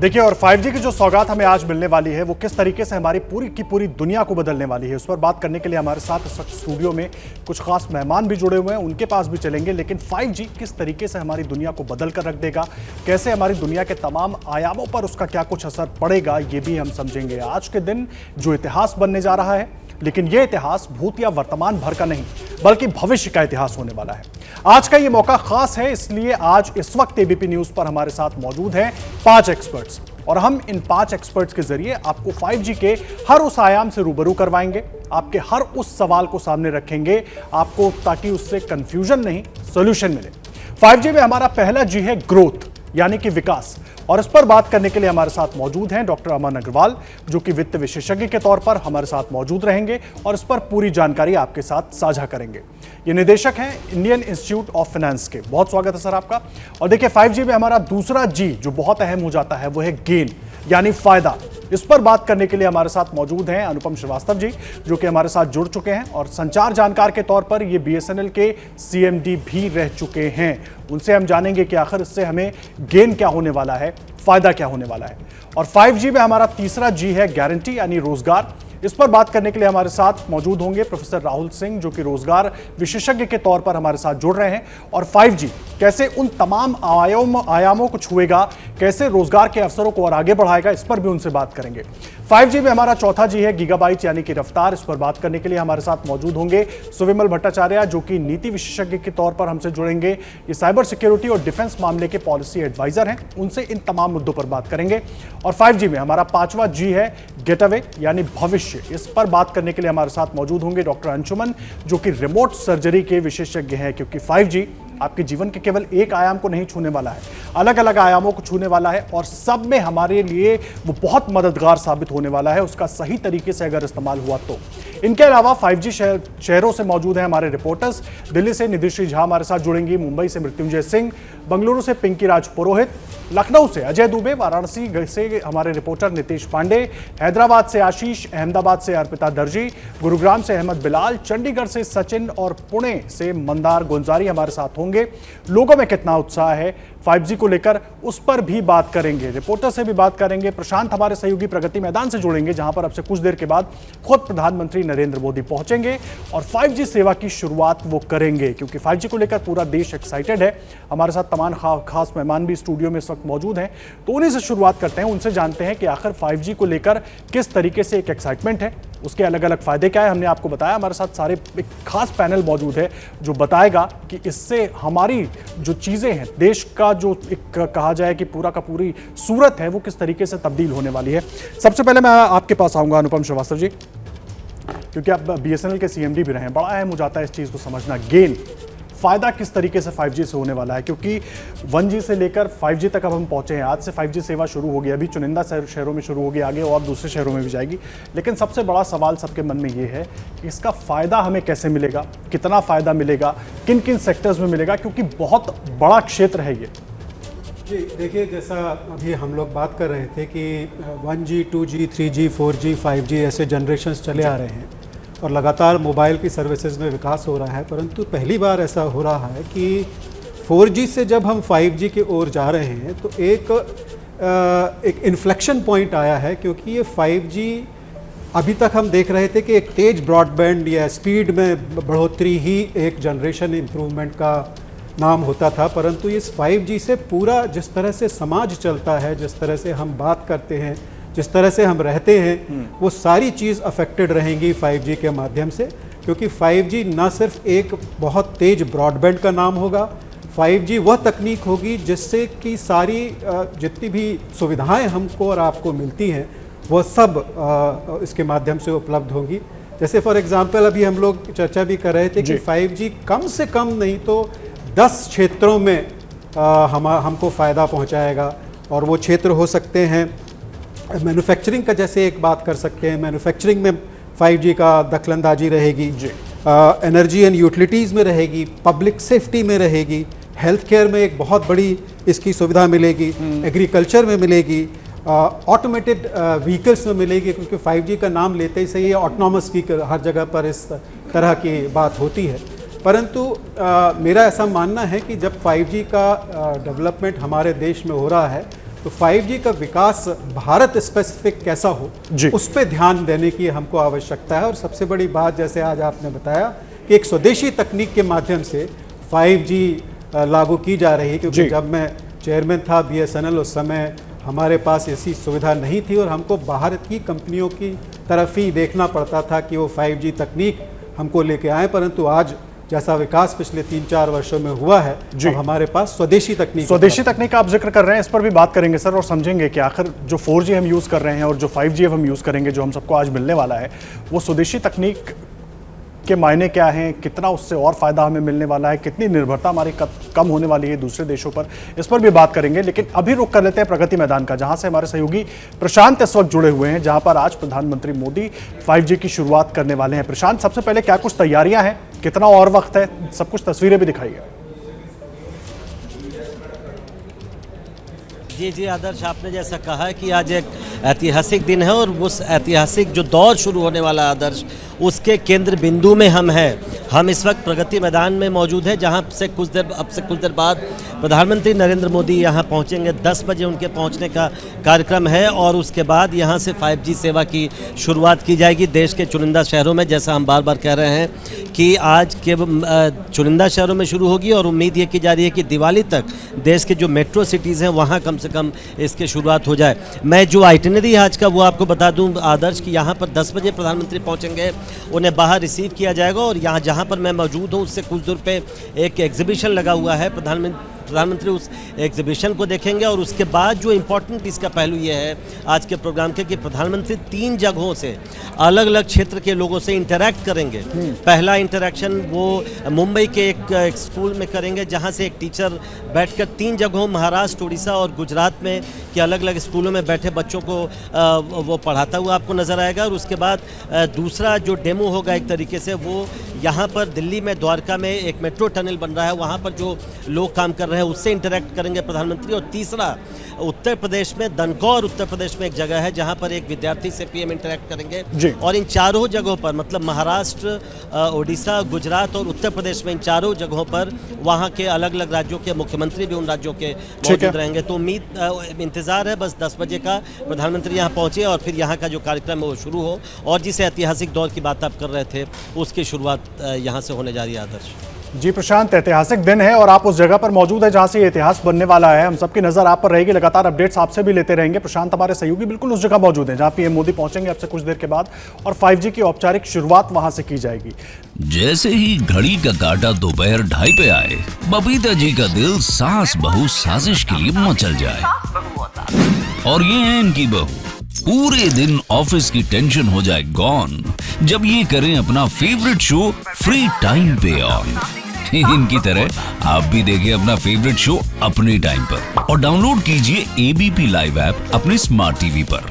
देखिए, और 5G की जो सौगात हमें आज मिलने वाली है वो किस तरीके से हमारी पूरी की पूरी दुनिया को बदलने वाली है, उस पर बात करने के लिए हमारे साथ इस वक्त स्टूडियो में कुछ खास मेहमान भी जुड़े हुए हैं। उनके पास भी चलेंगे, लेकिन 5G किस तरीके से हमारी दुनिया को बदल कर रख देगा, कैसे हमारी दुनिया के तमाम आयामों पर उसका क्या कुछ असर पड़ेगा, ये भी हम समझेंगे। आज के दिन जो इतिहास बनने जा रहा है, लेकिन यह इतिहास भूत या वर्तमान भर का नहीं बल्कि भविष्य का इतिहास होने वाला है। आज का यह मौका खास है, इसलिए आज इस वक्त एबीपी न्यूज पर हमारे साथ मौजूद हैं 5 एक्सपर्ट्स, और हम इन 5 एक्सपर्ट्स के जरिए आपको 5G के हर उस आयाम से रूबरू करवाएंगे, आपके हर उस सवाल को सामने रखेंगे आपको, ताकि उससे कंफ्यूजन नहीं सॉल्यूशन मिले। 5G में हमारा पहला जी है ग्रोथ, यानी कि विकास, और इस पर बात करने के लिए हमारे साथ मौजूद हैं डॉक्टर अमन अग्रवाल, जो कि वित्त विशेषज्ञ के तौर पर हमारे साथ मौजूद रहेंगे और इस पर पूरी जानकारी आपके साथ साझा करेंगे। ये निदेशक हैं इंडियन इंस्टीट्यूट ऑफ फाइनेंस के। बहुत स्वागत है सर आपका। और देखिए, 5G में हमारा दूसरा जी जो बहुत अहम हो जाता है वो है गेन, यानी फायदा। इस पर बात करने के लिए हमारे साथ मौजूद हैं अनुपम श्रीवास्तव जी, जो कि हमारे साथ जुड़ चुके हैं और संचार जानकार के तौर पर ये BSNL के CMD भी रह चुके हैं। उनसे हम जानेंगे कि आखिर इससे हमें गेन क्या होने वाला है, फायदा क्या होने वाला है। और 5G में हमारा तीसरा जी है गारंटी, यानी रोजगार। इस पर बात करने के लिए हमारे साथ मौजूद होंगे प्रोफेसर राहुल सिंह, जो कि रोजगार विशेषज्ञ के तौर पर हमारे साथ जुड़ रहे हैं। और 5G कैसे उन तमाम आयामों को छुएगा, कैसे रोजगार के अवसरों को और आगे बढ़ाएगा, इस पर भी उनसे बात करेंगे। 5G में हमारा चौथा जी है गीगाबाइट, यानी कि रफ्तार। इस पर बात करने के लिए हमारे साथ मौजूद होंगे सुविमल भट्टाचार्य, जो कि नीति विशेषज्ञ के तौर पर हमसे जुड़ेंगे। ये साइबर सिक्योरिटी और डिफेंस मामले के पॉलिसी एडवाइजर हैं, उनसे इन तमाम मुद्दों पर बात करेंगे। और 5G में हमारा पांचवा जी है गेटअवे, यानी भविष्य। इस पर बात करने के लिए हमारे साथ मौजूद होंगे डॉक्टर अंशुमन, जो कि रिमोट सर्जरी के विशेषज्ञ हैं, क्योंकि 5G आपके जीवन के केवल एक आयाम को नहीं छूने वाला है, अलग अलग आयामों को छूने वाला है, और सब में हमारे लिए वो बहुत मददगार साबित होने वाला है, उसका सही तरीके से अगर इस्तेमाल हुआ तो। इनके अलावा 5G शहरों से मौजूद हैं हमारे रिपोर्टर्स। दिल्ली से निधिश्री झा हमारे साथ जुड़ेंगी, मुंबई से मृत्युंजय सिंह, बेंगलुरु से पिंकी राज पुरोहित, लखनऊ से अजय दुबे, वाराणसी से हमारे रिपोर्टर नितेश पांडे, हैदराबाद से आशीष, अहमदाबाद से अर्पिता दर्जी, गुरुग्राम से अहमद बिलाल, चंडीगढ़ से सचिन और पुणे से मंदार गुंजारी हमारे साथ होंगे। लोगों में कितना उत्साह है 5G को लेकर, उस पर भी बात करेंगे, रिपोर्टर से भी बात करेंगे। प्रशांत हमारे सहयोगी प्रगति मैदान से जुड़ेंगे, जहां पर अब से कुछ देर के बाद खुद प्रधानमंत्री नरेंद्र मोदी पहुंचेंगे और 5G सेवा की शुरुआत वो करेंगे, क्योंकि 5G को लेकर पूरा देश एक्साइटेड है। हमारे साथ तमाम खास मेहमान भी स्टूडियो में इस वक्त मौजूद हैं, तो उन्हीं से शुरुआत करते हैं, उनसे जानते हैं कि आखिर 5G को लेकर किस तरीके से एक एक्साइटमेंट है, उसके अलग अलग फायदे क्या है। हमने आपको बताया, हमारे साथ सारे एक खास पैनल मौजूद है जो बताएगा कि इससे हमारी जो चीजें हैं, देश का जो एक कहा जाए कि पूरा का पूरी सूरत है, वो किस तरीके से तब्दील होने वाली है। सबसे पहले मैं आपके पास आऊंगा अनुपम श्रीवास्तव जी, क्योंकि आप BSNL के CMD भी रहे हैं। बड़ा अहम हो जाता है इस चीज को समझना, गेन फायदा किस तरीके से 5G से होने वाला है, क्योंकि 1G से लेकर 5G तक अब हम पहुंचे हैं। आज से 5G सेवा शुरू हो गई, अभी चुनिंदा शहरों में शुरू होगी, आगे और दूसरे शहरों में भी जाएगी। लेकिन सबसे बड़ा सवाल सबके मन में ये है कि इसका फायदा हमें कैसे मिलेगा, कितना फायदा मिलेगा, किन किन सेक्टर्स में मिलेगा, क्योंकि बहुत बड़ा क्षेत्र है ये। जी देखिए, जैसा अभी हम लोग बात कर रहे थे कि 1G, 2G, 3G, 4G, 5G ऐसे जनरेशन्स चले आ रहे हैं और लगातार मोबाइल की सर्विसेज में विकास हो रहा है, परंतु पहली बार ऐसा हो रहा है कि 4G से जब हम 5G की ओर जा रहे हैं तो एक इन्फ्लेक्शन पॉइंट आया है, क्योंकि ये 5G अभी तक हम देख रहे थे कि एक तेज ब्रॉडबैंड या स्पीड में बढ़ोतरी ही एक जनरेशन इम्प्रूवमेंट का नाम होता था, परंतु इस 5G से पूरा जिस तरह से समाज चलता है, जिस तरह से हम बात करते हैं, जिस तरह से हम रहते हैं, वो सारी चीज़ अफेक्टेड रहेंगी 5G के माध्यम से। क्योंकि 5G ना सिर्फ एक बहुत तेज ब्रॉडबैंड का नाम होगा, 5G वह तकनीक होगी जिससे कि सारी जितनी भी सुविधाएं हमको और आपको मिलती हैं वह सब इसके माध्यम से उपलब्ध होंगी। जैसे फॉर एग्जांपल अभी हम लोग चर्चा भी कर रहे थे कि 5G कम से कम नहीं तो 10 क्षेत्रों में हमको फ़ायदा पहुंचाएगा, और वो क्षेत्र हो सकते हैं मैन्युफैक्चरिंग का, जैसे एक बात कर सकते हैं, मैन्युफैक्चरिंग में 5G का दखलंदाजी रहेगी, एनर्जी एंड यूटिलिटीज़ में रहेगी, पब्लिक सेफ्टी में रहेगी, हेल्थ केयर में एक बहुत बड़ी इसकी सुविधा मिलेगी, एग्रीकल्चर में मिलेगी, ऑटोमेटेड व्हीकल्स में मिलेगी, क्योंकि 5G का नाम लेते ही सही है ऑटोनॉमस व्हीकल, हर जगह पर इस तरह की बात होती है। परंतु मेरा ऐसा मानना है कि जब 5G का डेवलपमेंट हमारे देश में हो रहा है तो 5G का विकास भारत स्पेसिफिक कैसा हो, उस पर ध्यान देने की हमको आवश्यकता है। और सबसे बड़ी बात, जैसे आज आपने बताया कि एक स्वदेशी तकनीक के माध्यम से 5G लागू की जा रही है, क्योंकि जब मैं चेयरमैन था BSNL उस समय हमारे पास ऐसी सुविधा नहीं थी और हमको बाहर की कंपनियों की तरफ ही देखना पड़ता था कि वो 5G तकनीक हमको लेके आए। परंतु आज जैसा विकास पिछले 3-4 वर्षों में हुआ है, अब हमारे पास स्वदेशी तकनीक का आप जिक्र कर रहे हैं, इस पर भी बात करेंगे सर, और समझेंगे कि आखिर जो 4G हम यूज़ कर रहे हैं और जो 5G अब हम यूज़ करेंगे, जो हम सबको आज मिलने वाला है, वो स्वदेशी तकनीक के मायने क्या हैं, कितना उससे और फायदा हमें मिलने वाला है, कितनी निर्भरता हमारी कम होने वाली है दूसरे देशों पर, इस पर भी बात करेंगे। लेकिन अभी रुक कर लेते हैं प्रगति मैदान का, जहां से हमारे सहयोगी प्रशांत इस वक्त जुड़े हुए हैं, जहां पर आज प्रधानमंत्री मोदी 5G की शुरुआत करने वाले हैं। प्रशांत, सबसे पहले क्या कुछ तैयारियां हैं, कितना और वक्त है, सब कुछ तस्वीरें भी दिखाइए। जी आदर्श, आपने जैसा कहा कि आज एक ऐतिहासिक दिन है और उस ऐतिहासिक जो दौर शुरू होने वाला आदर्श, उसके केंद्र बिंदु में हम हैं। हम इस वक्त प्रगति मैदान में मौजूद हैं, जहां से कुछ देर बाद प्रधानमंत्री नरेंद्र मोदी यहां पहुंचेंगे। 10 बजे उनके पहुंचने का कार्यक्रम है और उसके बाद यहां से 5G सेवा की शुरुआत की जाएगी देश के चुनिंदा शहरों में। जैसा हम बार बार कह रहे हैं कि आज के चुनिंदा शहरों में शुरू होगी और उम्मीद ये की जा रही है कि दिवाली तक देश के जो मेट्रो सिटीज़ हैं वहाँ कम से कम इसकी शुरुआत हो जाए। मैं जो आइटिनरी आज का वो आपको बता दूं आदर्श कि यहाँ पर 10 बजे प्रधानमंत्री पहुँचेंगे, उन्हें बाहर रिसीव किया जाएगा और यहाँ जहाँ पर मैं मौजूद हूँ उससे कुछ दूर पे एक एग्जीबिशन लगा हुआ है। प्रधानमंत्री उस एग्जीबिशन को देखेंगे और उसके बाद जो इम्पोर्टेंट इसका पहलू ये है आज के प्रोग्राम के कि प्रधानमंत्री 3 जगहों से अलग अलग क्षेत्र के लोगों से इंटरैक्ट करेंगे। पहला इंटरैक्शन वो मुंबई के एक स्कूल में करेंगे, जहां से एक टीचर बैठकर 3 जगहों महाराष्ट्र, उड़ीसा और गुजरात में के अलग अलग स्कूलों में बैठे बच्चों को वो पढ़ाता हुआ आपको नज़र आएगा। और उसके बाद दूसरा जो डेमो होगा एक तरीके से, वो यहाँ पर दिल्ली में द्वारका में एक मेट्रो टनल बन रहा है, वहाँ पर जो लोग काम कर रहे हैं उससे इंटरैक्ट करेंगे प्रधानमंत्री। और तीसरा उत्तर प्रदेश में दनकौर उत्तर प्रदेश में एक जगह है जहां पर एक विद्यार्थी से पीएम इंटरैक्ट करेंगे। और इन चारों जगहों पर, मतलब महाराष्ट्र, उड़ीसा, गुजरात और उत्तर प्रदेश में, इन चारों जगहों पर वहां के अलग अलग राज्यों के मुख्यमंत्री भी उन राज्यों के मौजूद रहेंगे। तो इंतजार है बस 10 बजे का, प्रधानमंत्री यहाँ पहुंचे और फिर यहाँ का जो कार्यक्रम है वो शुरू हो और जिस ऐतिहासिक दौर की बात आप कर रहे थे उसकी शुरुआत यहाँ से होने जा रही है। आदर्श जी प्रशांत, ऐतिहासिक दिन है और आप उस जगह पर मौजूद है जहां से ये इतिहास बनने वाला है। हम सबकी नजर आप पर रहेगी, लगातार अपडेट्स आपसे भी लेते रहेंगे। प्रशांत, हमारे सहयोगी बिल्कुल उस जगह मौजूद हैं जहां पीएम मोदी पहुंचेंगे अब से कुछ देर के बाद और 5G की औपचारिक शुरुआत वहां से की जाएगी। जैसे ही घड़ी का काटा दोपहर 2:30 पे आए, बबीता जी का दिल सास बहू साजिश के लिए मचल जाए। और ये है इनकी बहू, पूरे दिन ऑफिस की टेंशन हो जाए गॉन जब ये करें अपना फेवरेट शो फ्री टाइम पे ऑन। इनकी तरह आप भी देखिए अपना फेवरेट शो अपने टाइम पर और डाउनलोड कीजिए ABP लाइव ऐप अपने स्मार्ट टीवी पर।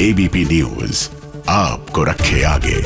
ABP न्यूज आपको रखे आगे।